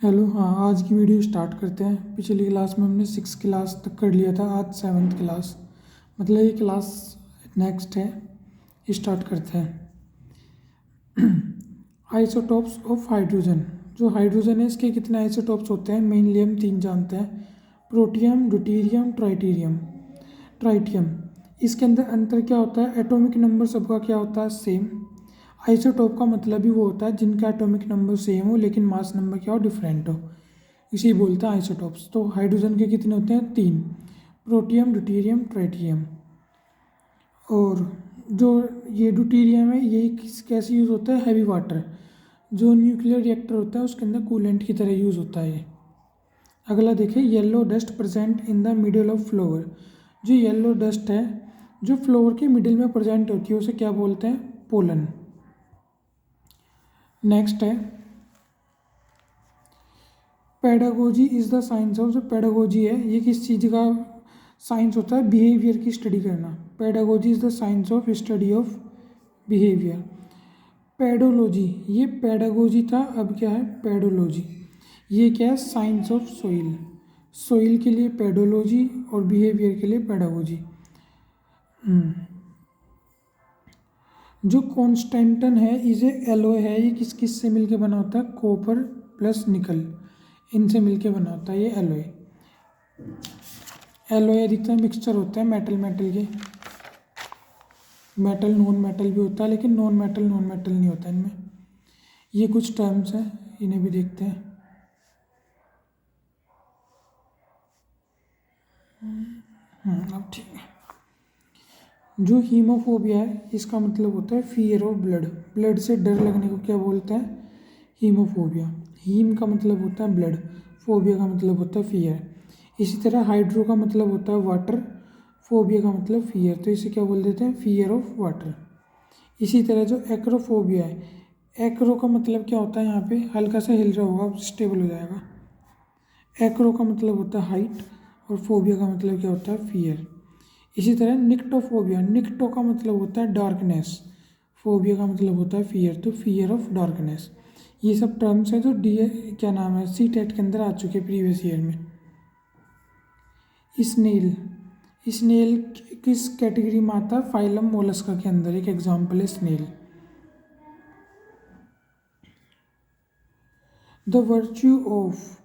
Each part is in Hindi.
हेलो। हाँ, आज की वीडियो स्टार्ट करते हैं। पिछली क्लास में हमने 6 क्लास तक कर लिया था, आज 7th क्लास, मतलब ये क्लास नेक्स्ट है। स्टार्ट करते हैं। Isotopes of hydrogen. जो हाइड्रोजन है इसके कितने आइसोटोप्स होते हैं? मेनली हम 3 जानते हैं, प्रोटियम, ड्यूटेरियम, ट्राइटियम। इसके अंदर अंतर क्या होता है? एटॉमिक नंबर सबका क्या होता है? सेम। आइसोटोप का मतलब ही वो होता है जिनका एटॉमिक नंबर सेम हो लेकिन मास नंबर क्या हो? डिफरेंट हो, इसी बोलते हैं आइसोटोप्स। तो हाइड्रोजन के कितने होते हैं? 3, प्रोटियम, ड्यूटेरियम, ट्राइटियम। और जो ये ड्यूटेरियम है ये कैसे यूज़ होता है? हैवी वाटर, जो न्यूक्लियर रिएक्टर होता है उसके अंदर कूलेंट की तरह यूज़ होता है ये। अगला देखिए, yellow dust present in the middle of flower. जो येलो डस्ट है जो फ्लावर के मिडिल में प्रेजेंट होती है उसे क्या बोलते हैं? पोलन। नेक्स्ट है pedagogy is the science of. जो पेडागोजी है ये किस चीज़ का साइंस होता है? बिहेवियर की स्टडी करना। Pedagogy is the science of study of behaviour. Pedology, ये पेडागोजी था, अब क्या है? पेडोलॉजी। ये क्या है? Science of soil. सोइल के लिए पेडोलॉजी और बिहेवियर के लिए पेडागोजी। जो कॉन्स्टेंटन है इसे एलोय है, ये किस किस से मिलके बना होता है? कॉपर प्लस निकल, इनसे मिलके बना होता है ये एलोय। एलोय अधिकतर मिक्सचर होता है मेटल मेटल के। मेटल नॉन मेटल भी होता है लेकिन नॉन मेटल नहीं होता इनमें। ये कुछ टर्म्स हैं, इन्हें भी देखते हैं। अब ठीक है। जो हीमोफोबिया है इसका मतलब होता है फियर ऑफ ब्लड। ब्लड से डर लगने को क्या बोलते हैं? हीमोफोबिया। हीम का मतलब होता है ब्लड, फोबिया का मतलब होता है फियर। इसी तरह हाइड्रो का मतलब होता है वाटर, फोबिया का मतलब फियर, तो इसे क्या बोल देते हैं? Fear of water. इसी तरह जो एक्रोफोबिया है, एक्रो का मतलब क्या होता है? यहाँ पे हल्का सा हिल रहा होगा, स्टेबल हो जाएगा। एक्रो का मतलब होता है हाइट और फोबिया का मतलब क्या होता है? फियर। इसी तरह निक्टोफोबिया, निक्टो का मतलब होता है डार्कनेस, फोबिया का मतलब होता है फियर, तो फियर ऑफ डार्कनेस। ये सब टर्म्स है जो डी क्या नाम है सी टेट के अंदर आ चुके प्रीवियस ईयर में। स्नेल, स्नेल किस कैटेगरी में आता है? फाइलम मोलस्का के अंदर, एक एग्जाम्पल है snail. The virtue of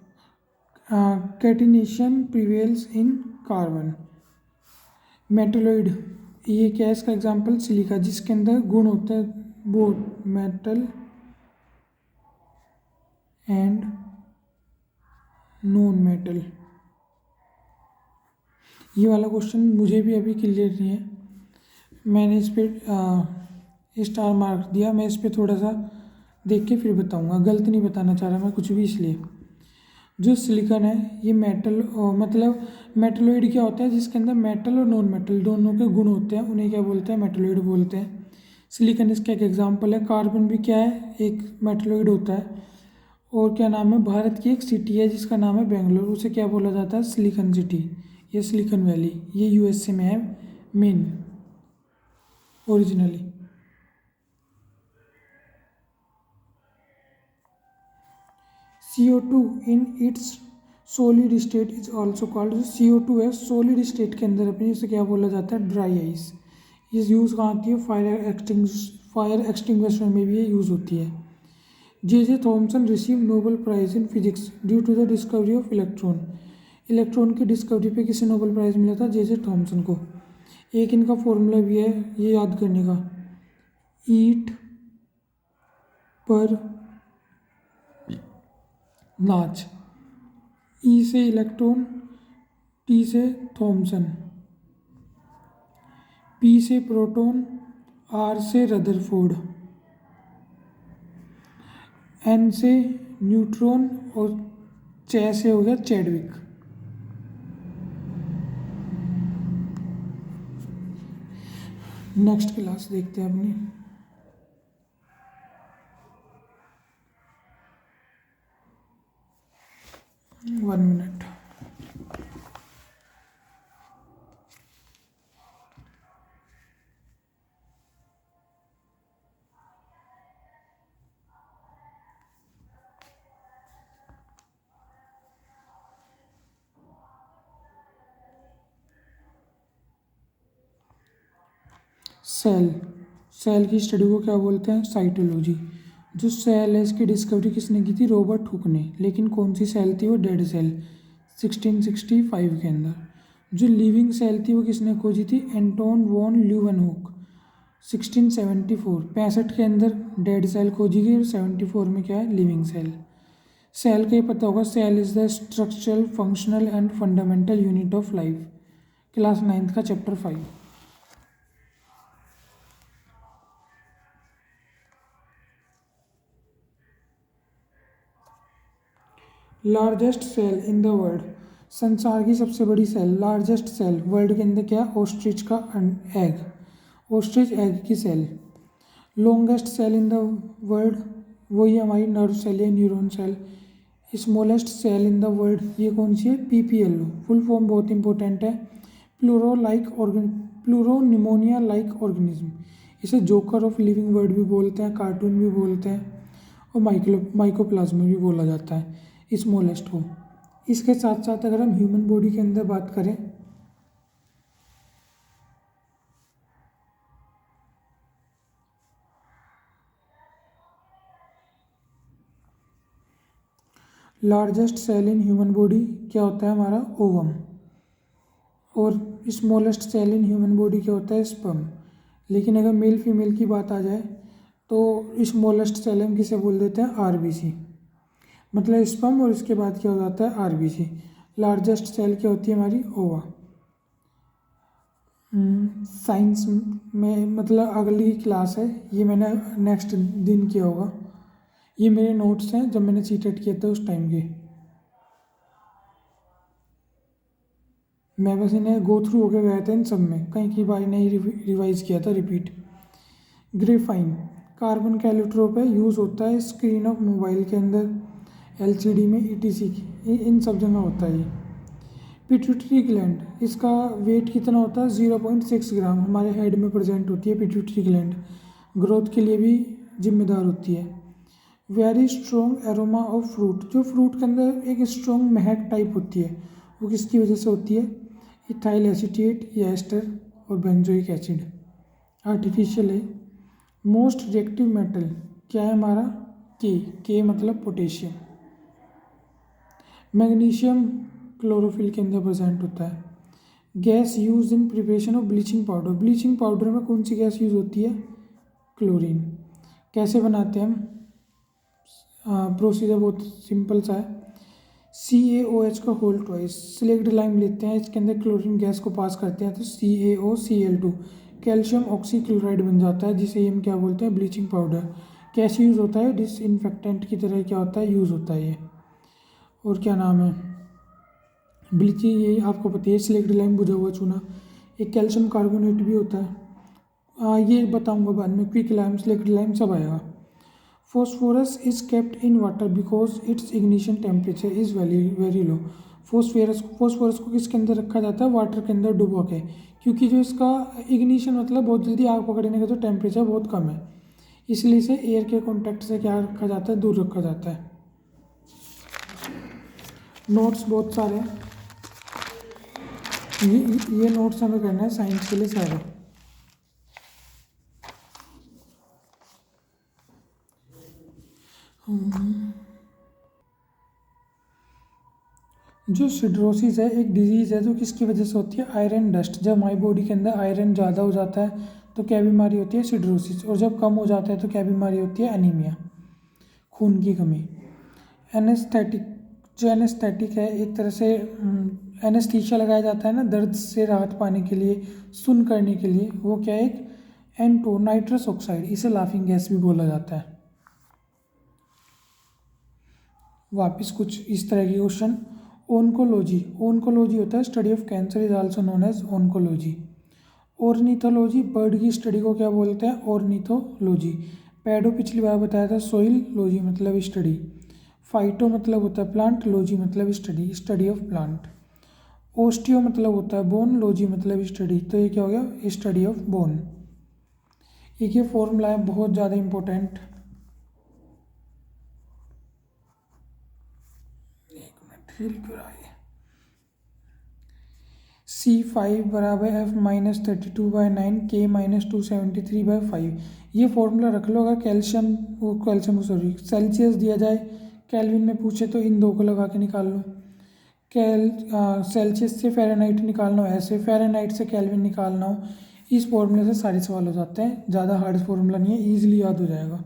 catenation prevails in carbon. Metalloid, ये क्या है? इसका एग्जाम्पल सिलिका, जिसके अंदर गुण होता है both metal and non metal. ये वाला क्वेश्चन मुझे भी अभी क्लियर नहीं है, मैंने इस पर स्टार मार्क दिया। मैं इस पर थोड़ा सा देख के फिर बताऊंगा, गलत नहीं बताना चाह रहा मैं कुछ भी। इसलिए जो सिलिकॉन है ये मेटल मतलब मेटलोइड क्या होता है? जिसके अंदर मेटल और नॉन मेटल दोनों के गुण होते हैं, उन्हें क्या बोलते हैं? मेटलोइड बोलते हैं। सिलिकॉन इसका एक एग्जाम्पल है। कार्बन भी क्या है? एक मेटलोइड होता है। और क्या नाम है? भारत की एक सिटी है जिसका नाम है बेंगलोर, उसे क्या बोला जाता है? सिलिकॉन सिटी या सिलिकॉन वैली। ये यूएसए में है main originally. CO2 in its solid state is also called. जो CO2 है सॉलिड स्टेट के अंदर अपनी, इसे क्या बोला जाता है? Dry ice. ये यूज़ कहाँ होती है? फायर एक्सटिंग्विशर में भी ये यूज़ होती है। J Thomson receive Nobel prize in physics due to the discovery of electron. Electron की डिस्कवरी पे किसे नोबेल प्राइज़ मिला था? जे थॉमसन को। एक इनका फॉर्मूला भी है ये याद करने का, ईट पर नाच। ई से इलेक्ट्रॉन, टी से थॉमसन, पी से प्रोटॉन, आर से रदरफोर्ड, एन से न्यूट्रॉन और चे से हो गया चैडविक। नेक्स्ट क्लास देखते हैं अपनी। 1 मिनट। सेल, सेल की स्टडी को क्या बोलते हैं? साइटोलॉजी। जो सेल है इसकी डिस्कवरी किसने की थी? रॉबर्ट हुक ने। लेकिन कौन सी सेल थी वो? डेड सेल, 1665 के अंदर। जो लिविंग सेल थी वो किसने खोजी थी? एंटोन वॉन ल्यूवेनहुक, 1674, 65 के अंदर डेड सेल खोजी गई और 74 में क्या है? Living cell. सेल का ये पता होगा, cell is the structural functional and fundamental unit of life, class 9th का chapter 5। Largest cell in the world, संसार की सबसे बड़ी सेल, लार्जेस्ट सेल वर्ल्ड के अंदर क्या? ऑस्ट्रिच का एग, ऑस्ट्रिच एग की cell. Longest cell in the world, वही हमारी नर्व सेल है, neuron cell. Smallest cell in the world, ये कौन सी है? PPLO। फुल फॉर्म बहुत इंपॉर्टेंट है, प्लूरो निमोनिया लाइक ऑर्गेनिज्म। इसे जोकर ऑफ लिविंग वर्ड भी बोलते हैं, कार्टून भी बोलते हैं, और माइकोप्लाज्मा भी बोला जाता है स्मॉलेस्ट को। इसके साथ साथ अगर हम ह्यूमन बॉडी के अंदर बात करें, largest cell in human body क्या होता है हमारा? ओवम। और smallest cell in human body क्या होता है? स्पर्म। लेकिन अगर मेल फीमेल की बात आ जाए तो स्मॉलेस्ट सेल हम किसे बोल देते हैं? RBC, मतलब स्पर्म, और इसके बाद क्या हो जाता है? RBC। लार्जेस्ट सेल क्या होती है हमारी? ओवा। साइंस में मतलब अगली क्लास है ये, मैंने नेक्स्ट दिन किया होगा। ये मेरे नोट्स हैं जब मैंने सीटेट किए थे उस टाइम के। मैं बस इन्हें गो थ्रू होके गया था इन सब में, कहीं की बार नहीं रिवाइज किया था, रिपीट। ग्रेफाइन कार्बन कैल्यूट्रोप है, यूज़ होता है स्क्रीन ऑफ मोबाइल के अंदर, LCD में, ETC की, इन सब जगह होता है ये। पिट्यूटरी ग्लैंड, इसका वेट कितना होता है? 0.6 ग्राम, हमारे हेड में प्रेजेंट होती है पिट्यूटरी ग्लैंड, ग्रोथ के लिए भी जिम्मेदार होती है। Very strong aroma of fruit, जो फ्रूट के अंदर एक स्ट्रॉन्ग महक टाइप होती है वो किसकी वजह से होती है? इथाइल एसीटेट या एस्टर और बेंजोइक एसिड, आर्टिफिशियल है। मोस्ट रिएक्टिव मेटल क्या है हमारा? के मतलब पोटेशियम। मैग्नीशियम क्लोरोफिल के अंदर प्रेजेंट होता है। Gas use in preparation of bleaching powder, bleaching powder में कौन सी गैस यूज होती है? क्लोरीन। कैसे बनाते हैं हम? प्रोसीजर बहुत सिंपल सा है। CaOH का होल ट्वाइस, सिलेक्ट लाइम लेते हैं, इसके अंदर क्लोरीन गैस को पास करते हैं तो CaOCl2, कैल्शियम ऑक्सीक्लोराइड बन जाता है, जिसे हम क्या बोलते हैं? Bleaching powder. कैसे यूज़ होता है? डिसइंफेक्टेंट की तरह क्या होता है? यूज़ होता है ये। और क्या नाम है? ब्लीचिंग, ये आपको पता है, सिलेक्ट लाइम बुझा हुआ चूना। एक कैल्शियम कार्बोनेट भी होता है, ये बताऊंगा बाद में, क्विक लाइम, सिलेक्ट लाइम सब आएगा। Phosphorus is kept in water because it's ignition temperature is very low. Phosphorus को किसके अंदर रखा जाता है? वाटर के अंदर डुबो के, क्योंकि जो इसका इग्निशन मतलब बहुत जल्दी आग पकड़ने का जो टेम्परेचर बहुत कम है, इसलिए इसे एयर के कॉन्टैक्ट से क्या रखा जाता है? दूर रखा जाता है। नोट्स बहुत सारे हैं, ये नोट्स हमें करना है साइंस के लिए सारे। जो सिड्रोसिस है एक डिजीज़ है जो किसकी वजह से होती है? Iron dust. जब हमारी बॉडी के अंदर आयरन ज़्यादा हो जाता है तो क्या बीमारी होती है? सिड्रोसिस। और जब कम हो जाता है तो क्या बीमारी होती है? एनीमिया, खून की कमी। एनेस्थेटिक, जो एनेस्थेटिक है एक तरह से एनेस्थीसिया लगाया जाता है ना दर्द से राहत पाने के लिए, सुन करने के लिए, वो क्या है? एक एंटो नाइट्रस ऑक्साइड, इसे लाफिंग गैस भी बोला जाता है। वापिस कुछ इस तरह के क्वेश्चन। ओनकोलॉजी, ओनकोलॉजी होता है study of cancer, is also known as oncology. Ornithology, bird की स्टडी को क्या बोलते हैं? ऑर्निथोलॉजी। पैडो पिछली बार बताया था, सोइल लॉजी मतलब स्टडी। फाइटो मतलब होता है प्लांट, लॉजी मतलब study, study of plant. Osteo मतलब होता है बोन, लॉजी मतलब स्टडी, तो ये क्या हो गया? Study of bone. एक ये फॉर्मूला है बहुत ज़्यादा इंपॉर्टेंट, एक मिनट हिल क्यों रहा है? C5 बराबर F-32/9 K-273/5। ये फॉर्मूला रख लो। अगर सेल्सियस दिया जाए, केल्विन में पूछे तो इन दो को लगा के निकाल लो। सेल्सियस से फ़ारेनहाइट निकालना हो, ऐसे फ़ारेनहाइट से केल्विन निकालना हो, इस फॉर्मूले से सारे सवाल हो जाते हैं। ज़्यादा हार्ड फॉर्मूला नहीं है, ईजिली याद हो जाएगा।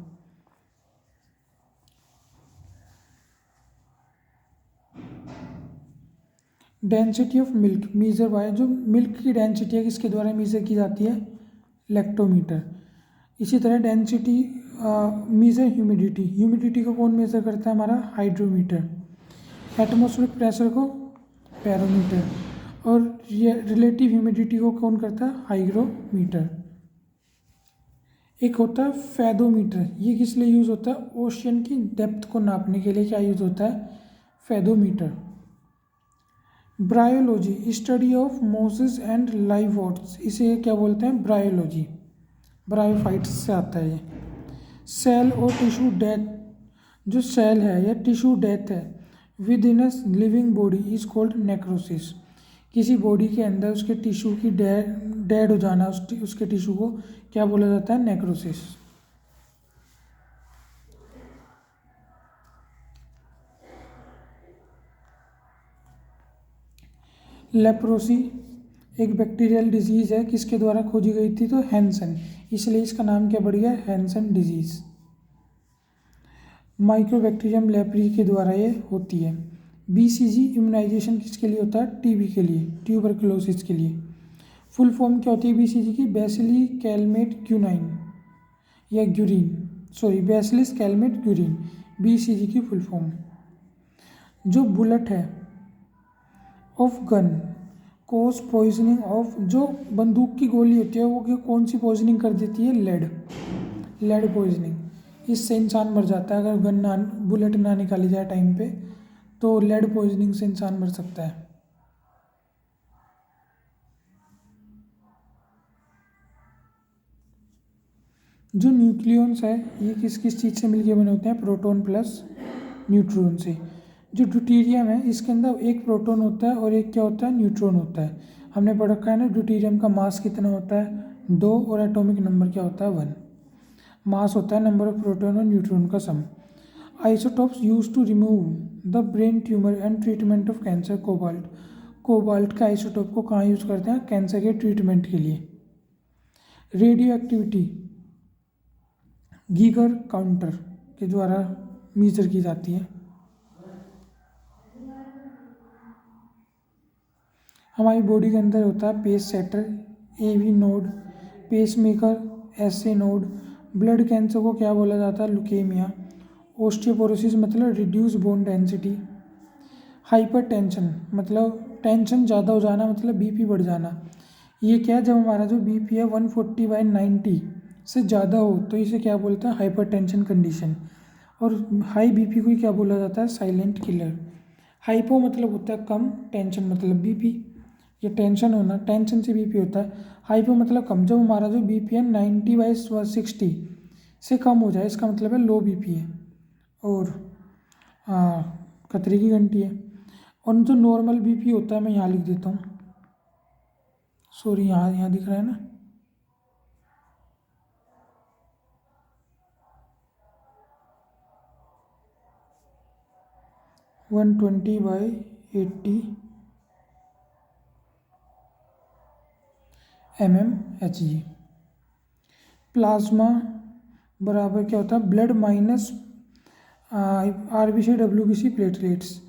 Density of milk measure by, जो मिल्क की डेंसिटी है किसके द्वारा मीजर की जाती है? लैक्टोमीटर। इसी तरह डेंसिटी मीजर ह्यूमिडिटी को कौन मेजर करता है? हमारा हाइड्रोमीटर। एटमॉस्फेरिक प्रेशर को बैरोमीटर। और ये रिलेटिव ह्यूमिडिटी को कौन करता है? हाइग्रोमीटर। एक होता है फेदोमीटर, ये किस लिए यूज़ होता है? ओशियन की डेप्थ को नापने के लिए क्या यूज़ होता है? Fathometer. Bryology study of mosses and liverworts, इसे क्या बोलते हैं? ब्रायोलॉजी। ब्रायोफाइट्स से आता है ये। सेल और टिश्यू डेथ, जो सेल है या टिश्यू डेथ है with in a living body is called necrosis. किसी बॉडी के अंदर उसके टिश्यू की डेड हो जाना, उसके टिश्यू को क्या बोला जाता है? नेक्रोसिस। लेप्रोसी एक बैक्टीरियल डिजीज है, किसके द्वारा खोजी गई थी? तो हैंसन, इसलिए इसका नाम क्या पड़ गया? Hansen disease. माइक्रोबैक्टीरियम लेप्री के द्वारा ये होती है। बीसीजी इम्यूनाइजेशन किसके लिए होता है? टीबी के लिए, ट्यूबरकुलोसिस के लिए। फुल फॉर्म क्या होती है बीसीजी की? बेसिली कैलमेट ग्यूनाइन या Guerin, bacillus Calmette Guerin, BCG की फुल फॉर्म। जो बुलेट है of gun cause poisoning of, जो बंदूक की गोली होती है वो कौन सी पॉइजनिंग कर देती है? Lead poisoning. इससे इंसान मर जाता है अगर बुलेट ना निकाली जाए टाइम पे, तो लेड पॉइजनिंग से इंसान मर सकता है। जो न्यूक्लियॉन्स है ये किस किस चीज़ से मिलके बने होते हैं? प्रोटॉन प्लस न्यूट्रॉन से। जो ड्यूटेरियम है इसके अंदर एक प्रोटॉन होता है और एक क्या होता है? न्यूट्रॉन होता है। हमने पढ़ रखा है ना, ड्यूटेरियम का मास कितना होता है? 2, और एटॉमिक नंबर क्या होता है? 1। मास होता है नंबर ऑफ प्रोटॉन और न्यूट्रॉन का sum. Isotopes use to remove the brain tumour and treatment of cancer. Cobalt का आइसोटॉप को कहाँ यूज़ करते हैं? कैंसर के ट्रीटमेंट के लिए। रेडियो एक्टिविटी गीगर काउंटर के द्वारा मेजर की जाती है। हमारी बॉडी के अंदर होता है pace setter, AV node, pacemaker, SA node. Blood cancer को क्या बोला जाता है? लुकेमिया। ओस्टियोपोरोसिस मतलब reduce bone density. Hypertension मतलब टेंशन ज़्यादा हो जाना, मतलब बीपी बढ़ जाना। ये क्या है? जब हमारा जो बीपी है 140/90 से ज़्यादा हो तो इसे क्या बोलते हैं? Hyper tension condition. और हाई बीपी को क्या बोला जाता है? Silent killer. हाइपो मतलब होता है कम, टेंशन मतलब बीपी, ये टेंशन होना, टेंशन से बीपी होता है। हाइपो मतलब कम, जब हमारा जो बीपी है 90/60 से कम हो जाए इसका मतलब है लो बीपी है। और खतरे की घंटी है। और जो नॉर्मल बीपी होता है, मैं यहाँ लिख देता हूँ, यहाँ दिख रहा है ना, 120/80 mmHg। प्लाज्मा बराबर क्या होता है? Blood minus RBC WBC platelets.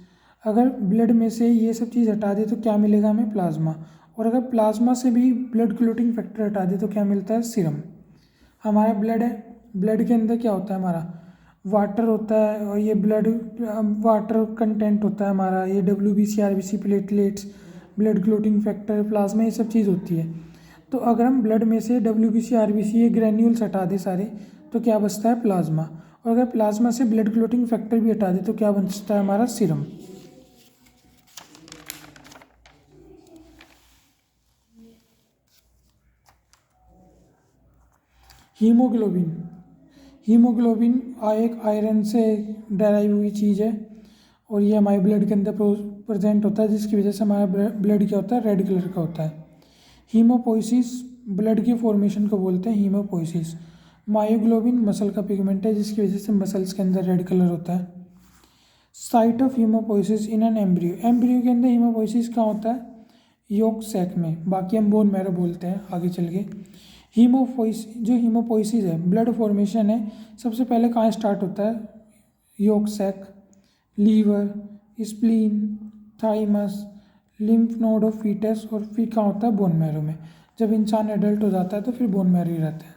अगर ब्लड में से ये सब चीज़ हटा दे तो क्या मिलेगा हमें? प्लाज्मा। और अगर प्लाज्मा से भी ब्लड क्लोटिंग फैक्टर हटा दे तो क्या मिलता है? सीरम। हमारा ब्लड है, ब्लड के अंदर क्या होता है? हमारा वाटर होता है, और ये ब्लड वाटर कंटेंट होता है हमारा, ये WBC RBC platelets, blood clotting factor, plasma, ये सब चीज़ होती है। तो अगर हम ब्लड में से WBC RBC ये ग्रैन्यूल्स हटा दें सारे तो क्या बचता है? प्लाज्मा। और अगर प्लाज्मा से ब्लड क्लोटिंग फैक्टर भी हटा दे तो क्या बचता है? हमारा सीरम। हीमोग्लोबिन एक आयरन से डेराइव हुई चीज़ है और ये हमारे ब्लड के अंदर प्रेजेंट होता है, जिसकी वजह से हमारा ब्लड क्या होता है, रेड कलर का होता है। हीमोपोइसिस ब्लड की फॉर्मेशन को बोलते हैं हीमोपोइसिस। मायोग्लोबिन मसल का पिगमेंट है, जिसकी वजह से मसल्स के अंदर रेड कलर होता है। Site of haemopoiesis in an embryo, embryo के अंदर हीमोपोइसिस कहाँ होता है, योक सैक में, बाकी हम बोन मैरो बोलते हैं आगे चल के। जो हीमोपोइसिस है, ब्लड फॉर्मेशन है, सबसे पहले कहाँ स्टार्ट होता है, yolk sac, liver, spleen, thymus, lymph node of foetus, और फिर कहाँ होता है, बोन मैरो में। जब इंसान एडल्ट हो जाता है तो फिर बोन मैरो ही रहता है।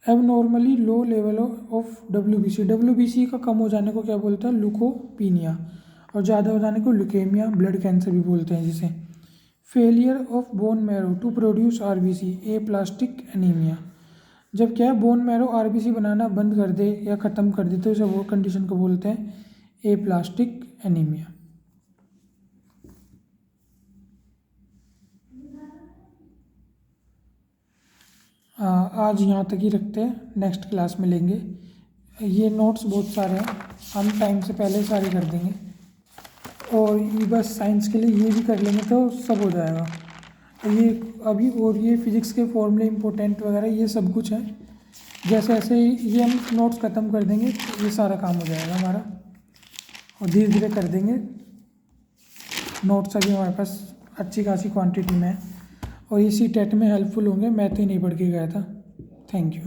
Abnormally low level of WBC का कम हो जाने को क्या बोलते हैं, ल्यूकोपीनिया, और ज़्यादा हो जाने को ल्यूकेमिया, ब्लड कैंसर भी बोलते हैं जिसे। Failure of bone marrow to produce RBC, aplastic anaemia, जब क्या है बोन मैरो आरबीसी बनाना बंद कर दे या ख़त्म कर दे तो इसे वो कंडीशन को बोलते हैं एप्लास्टिक एनीमिया। आज यहाँ तक ही रखते हैं, नेक्स्ट क्लास में लेंगे। ये नोट्स बहुत सारे हैं, हम टाइम से पहले सारे कर देंगे, और ये बस साइंस के लिए ये भी कर लेंगे तो सब हो जाएगा। ये अभी और ये फिज़िक्स के फॉर्मूले इंपॉर्टेंट वगैरह ये सब कुछ है, जैसे ऐसे ये हम नोट्स ख़त्म कर देंगे तो ये सारा काम हो जाएगा हमारा, और धीरे धीरे कर देंगे। नोट्स अभी हमारे पास अच्छी खासी क्वांटिटी में है, और इसी टेट में हेल्पफुल होंगे। मैं तो ही नहीं पढ़ के गया था। Thank you.